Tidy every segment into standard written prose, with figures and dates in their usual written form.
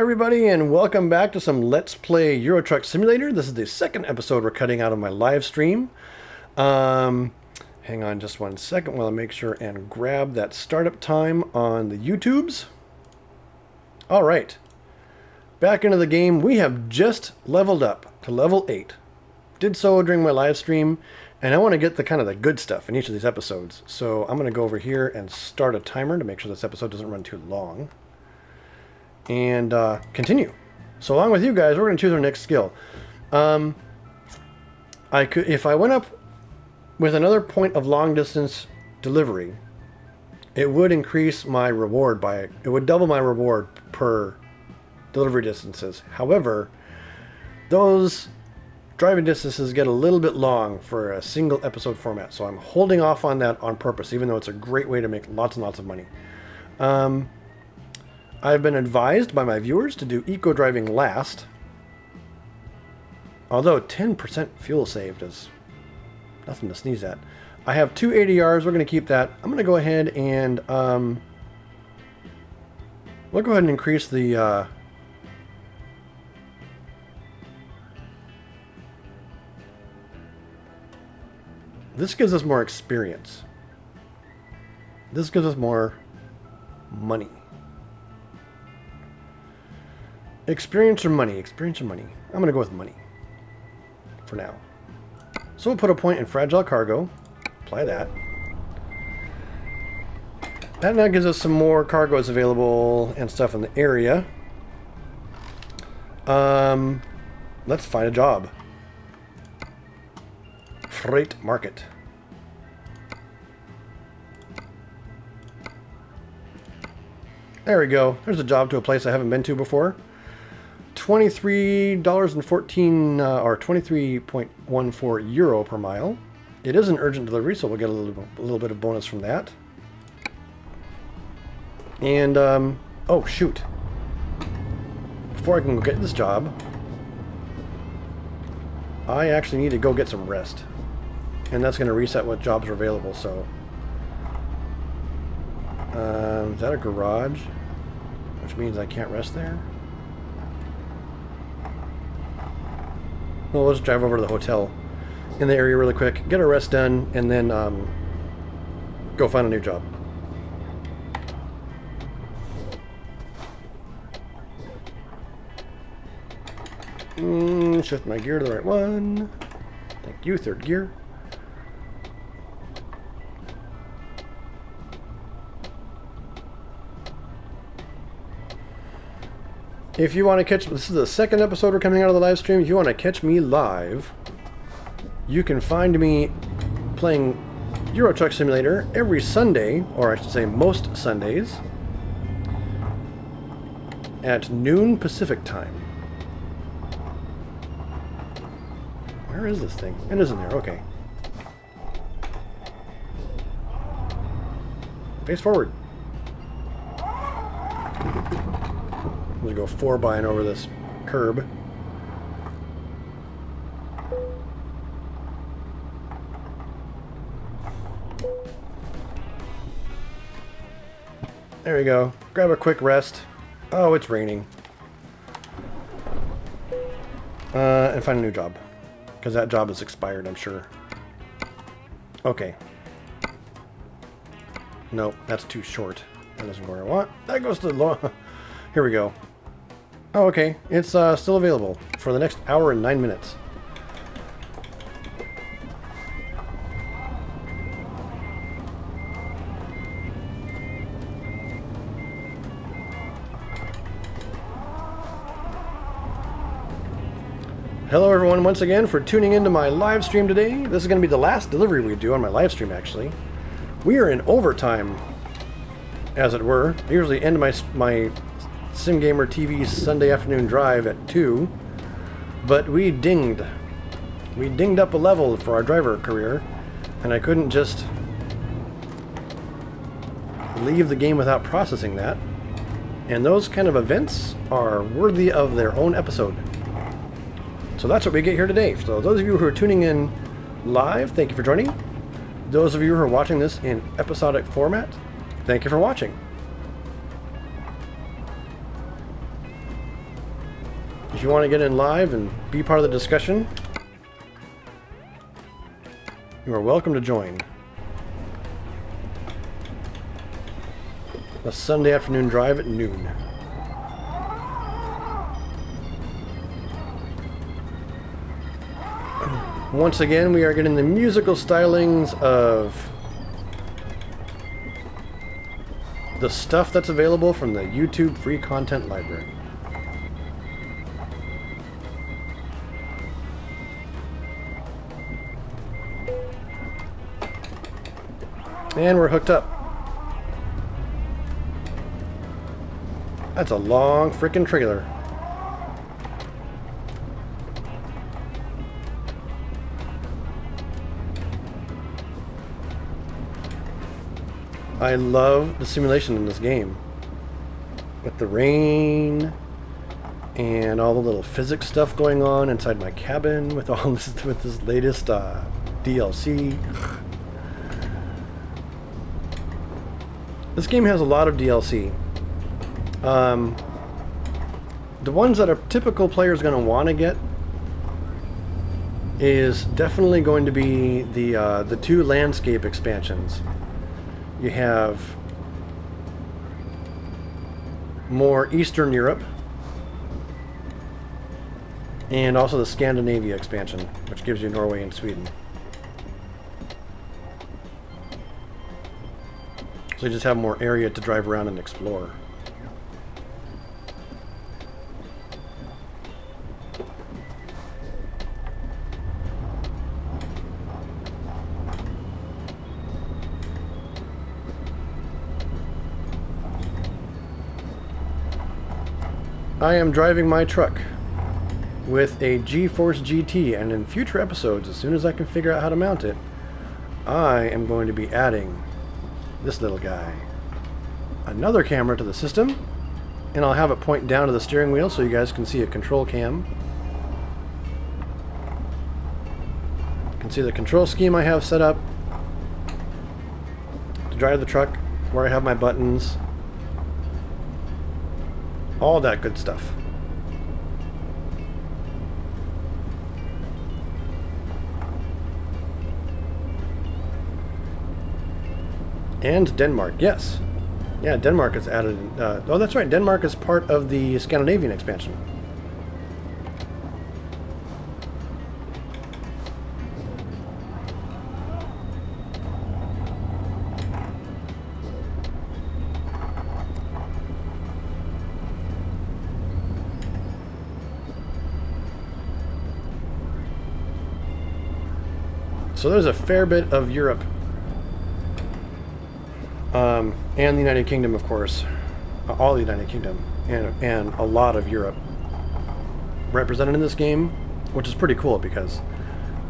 everybody, and welcome back to some Let's Play Euro Truck Simulator. This is the second episode we're cutting out of my live stream. Hang on just one second while I make sure and grab that startup time on the YouTubes. Alright, back into the game. We have just leveled up to level 8. Did so during my live stream, and I want to get the kind of the good stuff in each of these episodes. So I'm going to go over here and start a timer to make sure this episode doesn't run too long. And continue. So along with you guys, we're going to choose our next skill. I could, if I went up with another point of long distance delivery, it would increase my reward by, it would double my reward per delivery distances. However, those driving distances get a little bit long for a single episode format, so I'm holding off on that on purpose, even though it's a great way to make lots and lots of money. I've been advised by my viewers to do eco-driving last, although 10% fuel saved is nothing to sneeze at. I have two ADRs, we're going to keep that. I'm going to go ahead and we'll go ahead and increase the this gives us more experience. This gives us more money. Experience or money? Experience or money? I'm going to go with money for now. So we'll put a point in fragile cargo. Apply that. That now gives us some more cargoes available and stuff in the area. Let's find a job. Freight market. There we go. There's a job to a place I haven't been to before. $23.14 or 23.14 euro per mile. It is an urgent delivery, so we'll get a little bit of bonus from that. And oh shoot! Before I can go get this job, I actually need to go get some rest, and that's going to reset what jobs are available. So, is that a garage? Which means I can't rest there. Well, let's drive over to the hotel in the area really quick, get our rest done, and then go find a new job. Shift my gear to the right one. Thank you, third gear. If you want to catch, this is the second episode we're coming out of the live stream. If you want to catch me live, you can find me playing Euro Truck Simulator every Sunday, or I should say most Sundays, at noon Pacific time. Where is this thing? It isn't there, okay. Face forward. I'm going to go 4-by-ing over this curb. There we go. Grab a quick rest. Oh, it's raining. And find a new job. Because that job is expired, I'm sure. Okay. Nope, that's too short. That doesn't go where I want. That goes to the low. Here we go. Oh, okay. It's still available for the next hour and 9 minutes. Hello everyone once again for tuning into my live stream today. This is going to be the last delivery we do on my live stream actually. We are in overtime, as it were. I usually end my SimGamerTV Sunday afternoon drive at 2, but we dinged up a level for our driver career, and I couldn't just leave the game without processing that. And those kind of events are worthy of their own episode. So that's what we get here today. So those of you who are tuning in live, thank you for joining. Those of you who are watching this in episodic format, thank you for watching. If you want to get in live and be part of the discussion, you are welcome to join. A Sunday afternoon drive at noon. Once again, we are getting the musical stylings of the stuff that's available from the YouTube free content library. And we're hooked up. That's a long frickin' trailer. I love the simulation in this game. With the rain and all the little physics stuff going on inside my cabin with all this, with this latest DLC. This game has a lot of DLC. The ones that a typical player is going to want to get is definitely going to be the 2 landscape expansions. You have more Eastern Europe and also the Scandinavia expansion, which gives you Norway and Sweden. So you just have more area to drive around and explore. I am driving my truck with a GeForce GT, and in future episodes, as soon as I can figure out how to mount it, I am going to be adding this little guy, another camera to the system, and I'll have it point down to the steering wheel so you guys can see a control cam. You can see the control scheme I have set up to drive the truck, where I have my buttons, all that good stuff. And Denmark, yes. Yeah, Denmark is added. Oh, that's right. Denmark is part of the Scandinavian expansion. So there's a fair bit of Europe, and the United Kingdom, of course, all the United Kingdom, and a lot of Europe represented in this game, which is pretty cool because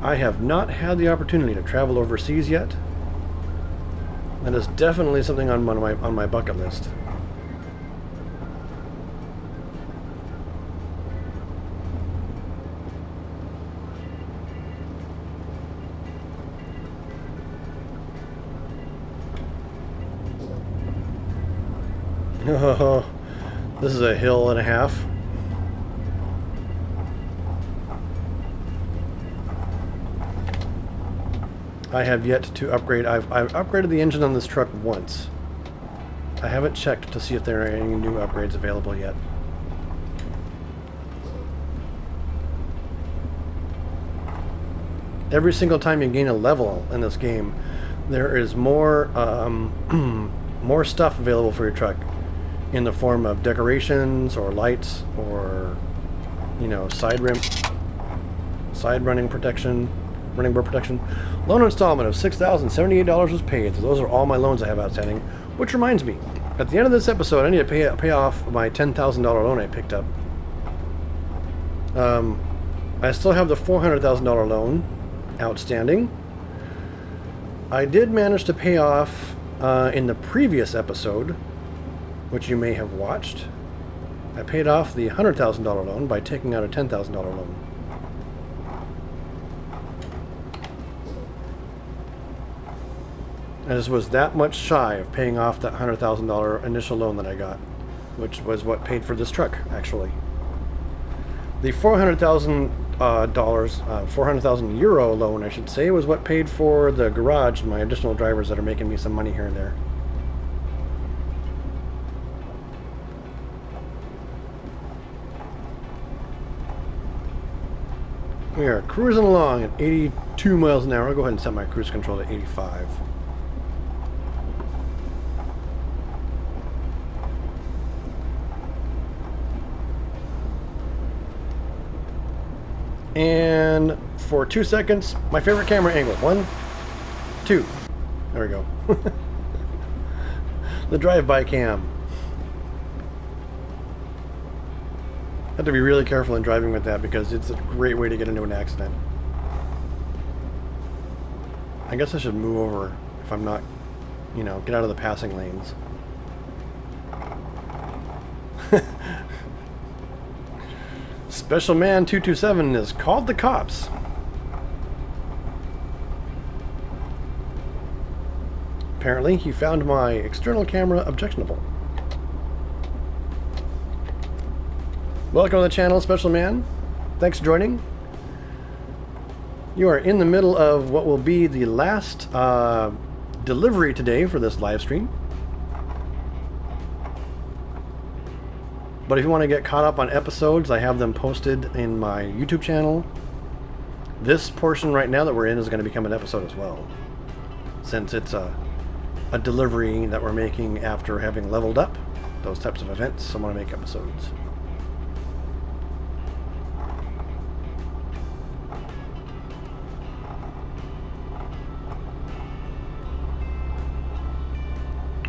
I have not had the opportunity to travel overseas yet. That is definitely something on my bucket list. Oh, this is a hill and a half. I have yet to upgrade. I've upgraded the engine on this truck once. I haven't checked to see if there are any new upgrades available yet. Every single time you gain a level in this game, there is more more stuff available for your truck, in the form of decorations or lights or, you know, side running protection, running board protection. Loan installment of $6,078 was paid. So those are all my loans I have outstanding. Which reminds me, at the end of this episode, I need to pay off my $10,000 loan I picked up. I still have the $400,000 loan outstanding. I did manage to pay off in the previous episode, which you may have watched. I paid off the $100,000 loan by taking out a $10,000 loan. I just was that much shy of paying off that $100,000 initial loan that I got, which was what paid for this truck, actually. The $400,000, 400,000 euro loan, I should say, was what paid for the garage and my additional drivers that are making me some money here and there. We are cruising along at 82 miles an hour. I'll go ahead and set my cruise control to 85. And for 2 seconds, my favorite camera angle. 1, 2. There we go. The drive-by cam. Have to be really careful in driving with that because it's a great way to get into an accident. I guess I should move over if I'm not, you know, get out of the passing lanes. Special Man 227 has called the cops. Apparently, he found my external camera objectionable. Welcome to the channel, Special Man. Thanks for joining. You are in the middle of what will be the last delivery today for this live stream. But if you want to get caught up on episodes, I have them posted in my YouTube channel. This portion right now that we're in is going to become an episode as well, since it's a delivery that we're making after having leveled up those types of events. I want to make episodes.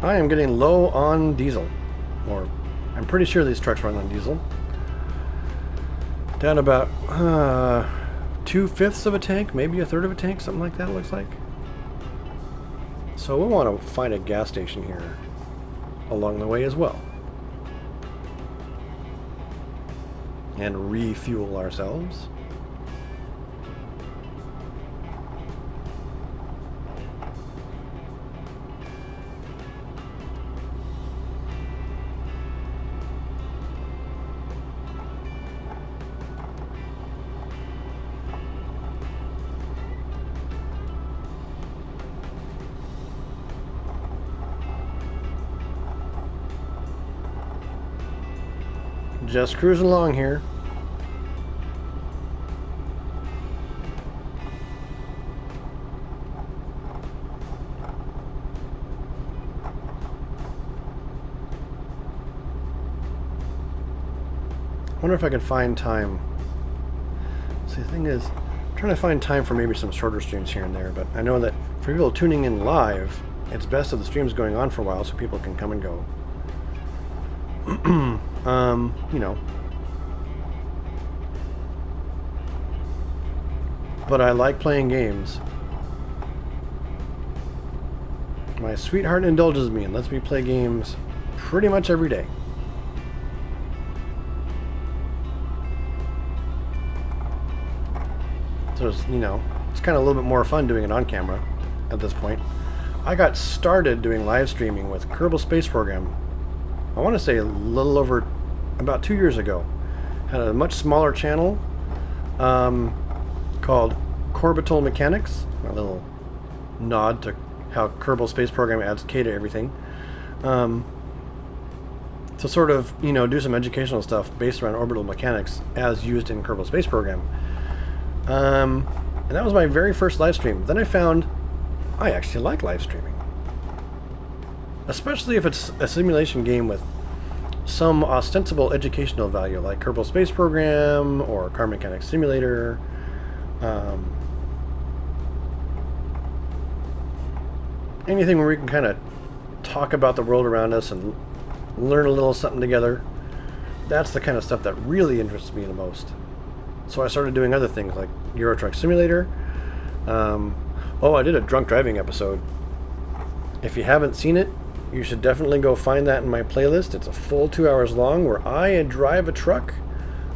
I am getting low on diesel, or I'm pretty sure these trucks run on diesel. Down about 2/5 of a tank, maybe 1/3 of a tank, something like that it looks like. So we want to find a gas station here along the way as well. And refuel ourselves. Just cruising along here. Wonder if I could find time. See, the thing is, I'm trying to find time for maybe some shorter streams here and there, but I know that for people tuning in live, it's best if the stream's going on for a while so people can come and go. You know. But I like playing games. My sweetheart indulges me and lets me play games pretty much every day. So it's, you know, it's kind of a little bit more fun doing it on camera at this point. I got started doing live streaming with Kerbal Space Program, I want to say a little over about 2 years ago. Had a much smaller channel called Orbital Mechanics, a little nod to how Kerbal Space Program adds K to everything. To sort of, you know, do some educational stuff based around orbital mechanics as used in Kerbal Space Program. And that was my very first live stream. Then I found I actually like live streaming. Especially if it's a simulation game with some ostensible educational value, like Kerbal Space Program or Car Mechanics Simulator. Anything where we can kind of talk about the world around us and learn a little something together. That's the kind of stuff that really interests me the most. So I started doing other things like Euro Truck Simulator. Oh, I did a drunk driving episode. If you haven't seen it, you should definitely go find that in my playlist. It's a full 2 hours long where I drive a truck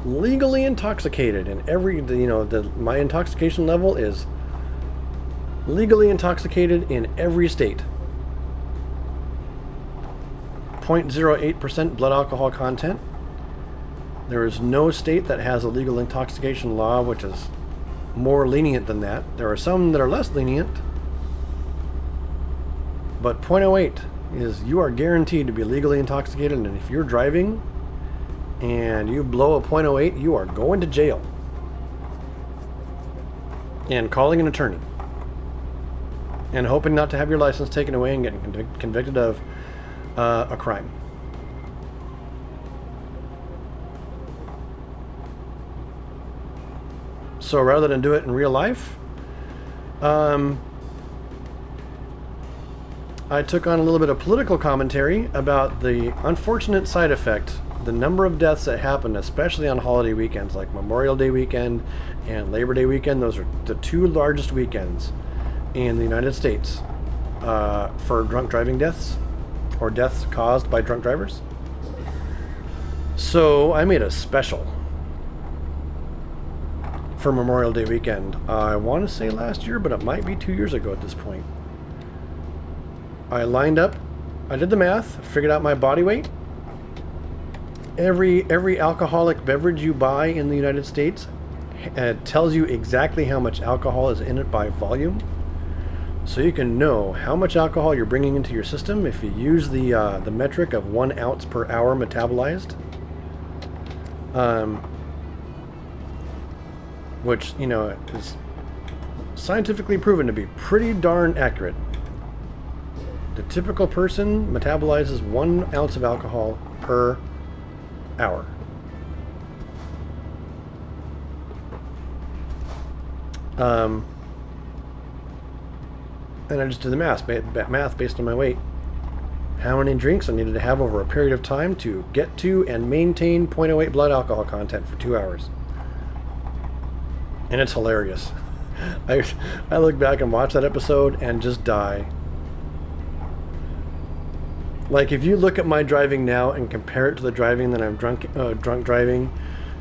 legally intoxicated, and my intoxication level is legally intoxicated in every state. 0.08% blood alcohol content. There is no state that has a legal intoxication law which is more lenient than that. There are some that are less lenient, but .08 is you are guaranteed to be legally intoxicated, and if you're driving and you blow a .08, you are going to jail and calling an attorney and hoping not to have your license taken away and getting convicted of a crime. So rather than do it in real life, I took on a little bit of political commentary about the unfortunate side effect, the number of deaths that happen, especially on holiday weekends like Memorial Day weekend and Labor Day weekend. Those are the two largest weekends in the United States for drunk driving deaths or deaths caused by drunk drivers. So I made a special for Memorial Day weekend. I want to say last year, but it might be 2 years ago at this point. I lined up, I did the math, figured out my body weight. Every alcoholic beverage you buy in the United States tells you exactly how much alcohol is in it by volume. So you can know how much alcohol you're bringing into your system if you use the metric of 1 ounce per hour metabolized. Which, you know, is scientifically proven to be pretty darn accurate. The typical person metabolizes 1 ounce of alcohol per hour. And I just did the math based on my weight. How many drinks I needed to have over a period of time to get to and maintain .08 blood alcohol content for 2 hours. And it's hilarious. I look back and watch that episode and just die. Like, if you look at my driving now and compare it to the driving that I'm drunk driving,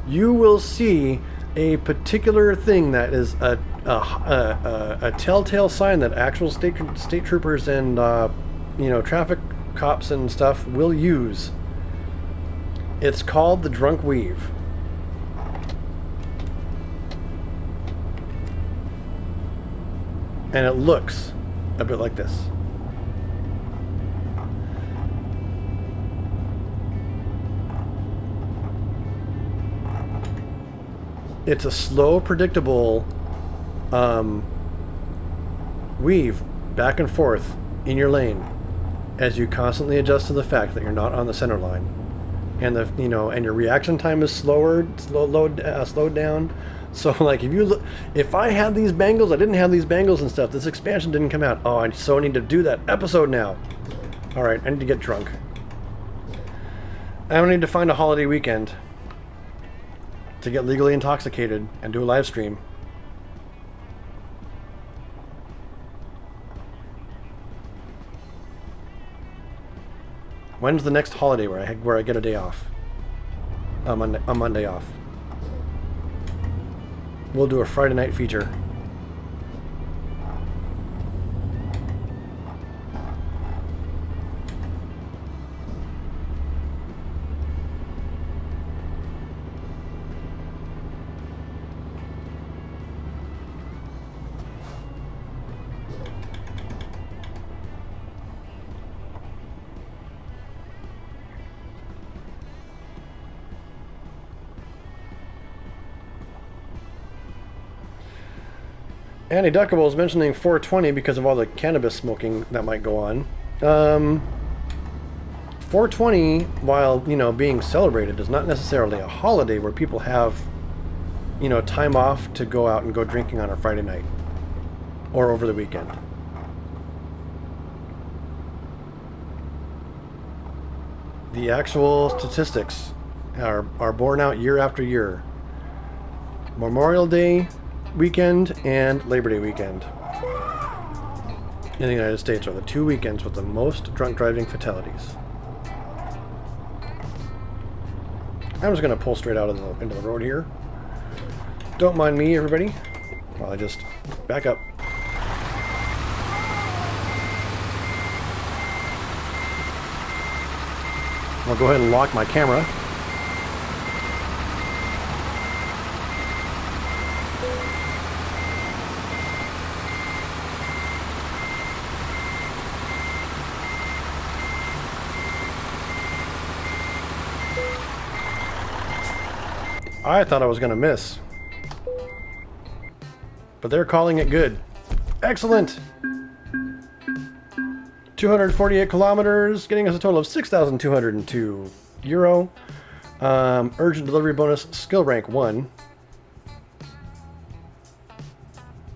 you will see a particular thing that is a telltale sign that actual state troopers and traffic cops and stuff will use. It's called the drunk weave. And it looks a bit like this. It's a slow, predictable weave back and forth in your lane as you constantly adjust to the fact that you're not on the center line, and and your reaction time is slowed down. So, like, if I had these bangles, I didn't have these bangles and stuff. This expansion didn't come out. Oh, I so need to do that episode now. All right, I need to get drunk. I need to find a holiday weekend to get legally intoxicated and do a live stream. When's the next holiday where I get a day off? A Monday off. We'll do a Friday night feature. Annie Duckable is mentioning 420 because of all the cannabis smoking that might go on. 420, while being celebrated, is not necessarily a holiday where people have time off to go out and go drinking on a Friday night or over the weekend. The actual statistics are borne out year after year. Memorial Day weekend and Labor Day weekend in the United States are the 2 weekends with the most drunk driving fatalities. I'm just going to pull straight out into the road here. Don't mind me, everybody, while I just back up. I'll go ahead and lock my camera. I thought I was going to miss. But they're calling it good. Excellent! 248 kilometers, getting us a total of 6,202 euro. Urgent delivery bonus, skill rank 1.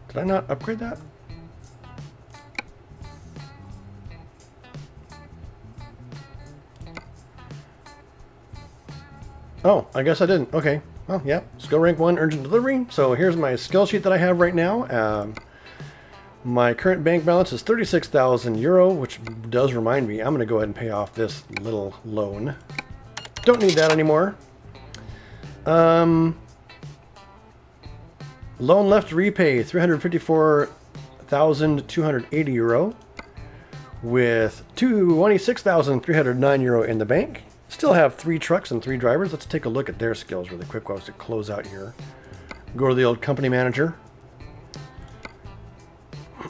Did I not upgrade that? Oh, I guess I didn't. Okay. Well, yeah. Skill rank 1, urgent delivery. So here's my skill sheet that I have right now. My current bank balance is 36,000 euro, which does remind me, I'm going to go ahead and pay off this little loan. Don't need that anymore. Loan left to repay, 354,280 euro, with 26,309 euro in the bank. Still have 3 trucks and 3 drivers. Let's take a look at their skills really quick while we close out here. Go to the old company manager.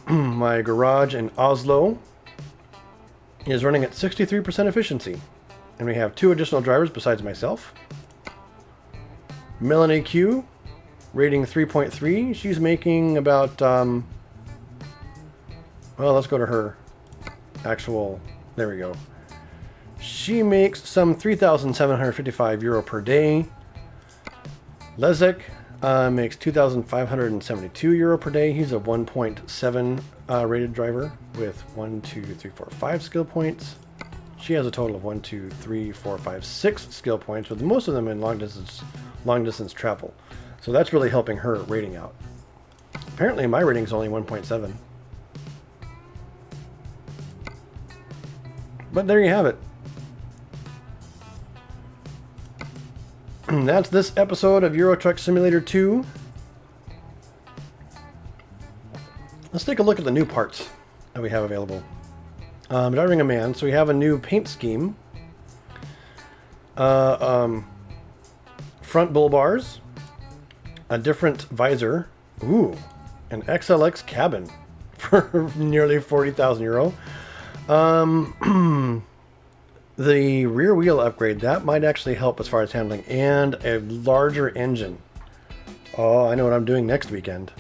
My garage in Oslo is running at 63% efficiency. And we have 2 additional drivers besides myself. Melanie Q, rating 3.3. She's making about, well, let's go to her actual, there we go. She makes some 3,755 euro per day. Lezek makes 2,572 euro per day. He's a 1.7 rated driver with 1, 2, 3, 4, 5 skill points. She has a total of 1, 2, 3, 4, 5, 6 skill points, with most of them in long distance travel. So that's really helping her rating out. Apparently my rating is only 1.7. But there you have it. That's this episode of Euro Truck Simulator 2. Let's take a look at the new parts that we have available. Driving a man, so we have a new paint scheme. Front bull bars. A different visor. Ooh, an XLX cabin for nearly 40,000 euro. The rear wheel upgrade, that might actually help as far as handling, and a larger engine. Oh, I know what I'm doing next weekend.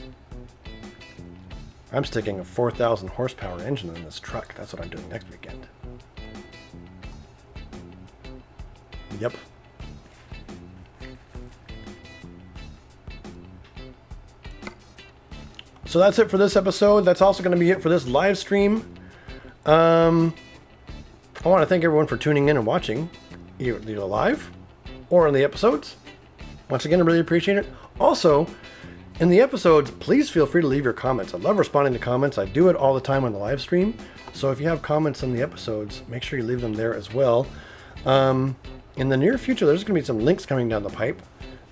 I'm sticking a 4,000 horsepower engine in this truck. That's what I'm doing next weekend. Yep. So that's it for this episode. That's also going to be it for this live stream. I want to thank everyone for tuning in and watching, either live or in the episodes. Once again, I really appreciate it. Also, in the episodes, please feel free to leave your comments. I love responding to comments. I do it all the time on the live stream. So if you have comments in the episodes, make sure you leave them there as well. In the near future, there's going to be some links coming down the pipe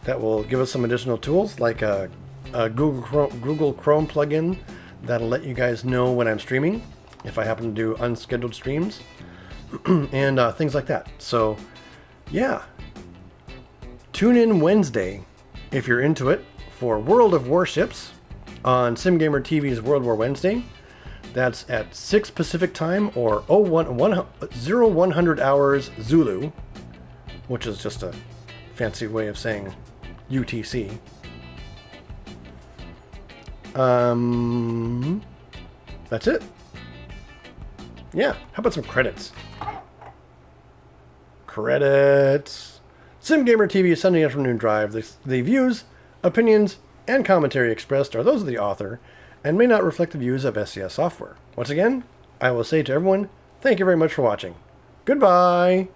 that will give us some additional tools, like a Google Chrome plugin that'll let you guys know when I'm streaming, if I happen to do unscheduled streams. And things like that. So, yeah. Tune in Wednesday, if you're into it, for World of Warships on SimGamerTV's World War Wednesday. That's at 6 Pacific Time, or 0100 hours Zulu, which is just a fancy way of saying UTC. That's it. Yeah, how about some credits? Credits. SimGamerTV Sunday afternoon drive. The views, opinions, and commentary expressed are those of the author and may not reflect the views of SCS Software. Once again, I will say to everyone, thank you very much for watching. Goodbye!